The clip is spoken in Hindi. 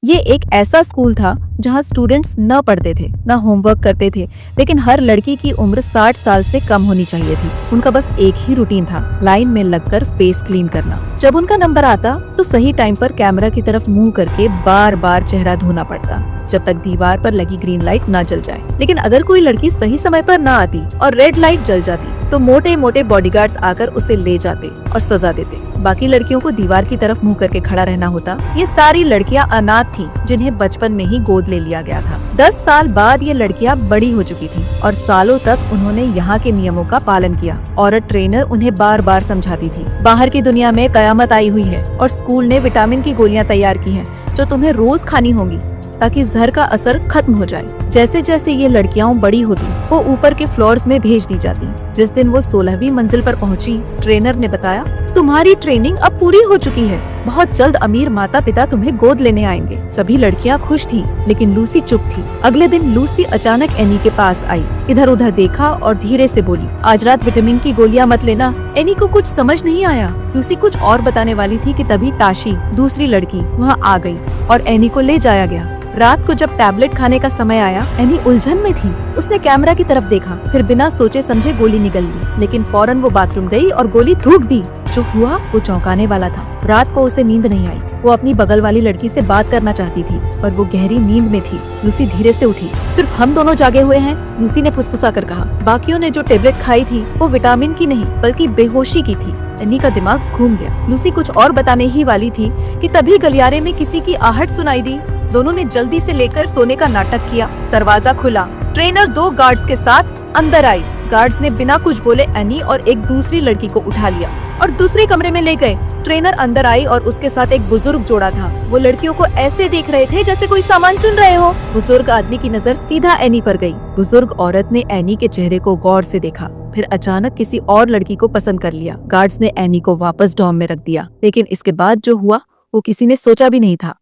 ये एक ऐसा स्कूल था जहाँ स्टूडेंट्स न पढ़ते थे न होमवर्क करते थे, लेकिन हर लड़की की उम्र 60 साल से कम होनी चाहिए थी। उनका बस एक ही रूटीन था, लाइन में लगकर फेस क्लीन करना। जब उनका नंबर आता तो सही टाइम पर कैमरा की तरफ मुंह करके बार बार चेहरा धोना पड़ता, जब तक दीवार पर लगी ग्रीन लाइट न जल जाए। लेकिन अगर कोई लड़की सही समय पर न आती और रेड लाइट जल जाती तो मोटे मोटे बॉडीगार्ड्स आकर उसे ले जाते और सजा देते। बाकी लड़कियों को दीवार की तरफ मुंह करके खड़ा रहना होता। ये सारी लड़कियां अनाथ थीं, जिन्हें बचपन में ही गोद ले लिया गया था। 10 साल बाद ये लड़कियां बड़ी हो चुकी थीं और सालों तक उन्होंने यहाँ के नियमों का पालन किया। औरत ट्रेनर उन्हें बार बार समझाती थी, बाहर की दुनिया में कयामत आई हुई है और स्कूल ने विटामिन की गोलियां तैयार की हैं, जो तुम्हें रोज खानी होंगी ताकि जहर का असर खत्म हो जाए। जैसे जैसे ये लड़कियां बड़ी होती वो ऊपर के फ्लोर्स में भेज दी जाती। जिस दिन वो 16वीं मंजिल पर पहुंची, ट्रेनर ने बताया, तुम्हारी ट्रेनिंग अब पूरी हो चुकी है, बहुत जल्द अमीर माता पिता तुम्हें गोद लेने आएंगे। सभी लड़कियां खुश थी, लेकिन लूसी चुप थी। अगले दिन लूसी अचानक एनी के पास आई, इधर उधर देखा और धीरे से बोली, आज रात विटामिन की गोलियां मत लेना। एनी को कुछ समझ नहीं आया। लूसी कुछ और बताने वाली थी कि तभी ताशी, दूसरी लड़की, वहाँ आ गई और एनी को ले जाया गया। रात को जब टैबलेट खाने का समय आया, एनी उलझन में थी। उसने कैमरा की तरफ देखा, फिर बिना सोचे समझे गोली निगल ली, लेकिन फौरन वो बाथरूम गई और गोली थूक दी। जो हुआ वो चौंकाने वाला था। रात को उसे नींद नहीं आई। वो अपनी बगल वाली लड़की से बात करना चाहती थी, पर वो गहरी नींद में थी। लूसी धीरे से उठी। सिर्फ हम दोनों जागे हुए हैं, लूसी ने फुसफुसा कर कहा। बाकियों ने जो टेबलेट खाई थी वो विटामिन की नहीं बल्कि बेहोशी की थी। एनी का दिमाग घूम गया। लूसी कुछ और बताने ही वाली थी कि तभी गलियारे में किसी की आहट सुनाई दी। दोनों ने जल्दी से लेकर सोने का नाटक किया। दरवाजा खुला। ट्रेनर 2 गार्ड्स के साथ अंदर आई। गार्ड्स ने बिना कुछ बोले एनी और एक दूसरी लड़की को उठा लिया और दूसरे कमरे में ले गए। ट्रेनर अंदर आई और उसके साथ एक बुजुर्ग जोड़ा था। वो लड़कियों को ऐसे देख रहे थे जैसे कोई सामान चुन रहे हो। बुजुर्ग आदमी की नजर सीधा एनी पर गई। बुजुर्ग औरत ने एनी के चेहरे को गौर से देखा, फिर अचानक किसी और लड़की को पसंद कर लिया। गार्ड्स ने एनी को वापस डॉर्म में रख दिया, लेकिन इसके बाद जो हुआ वो किसी ने सोचा भी नहीं था।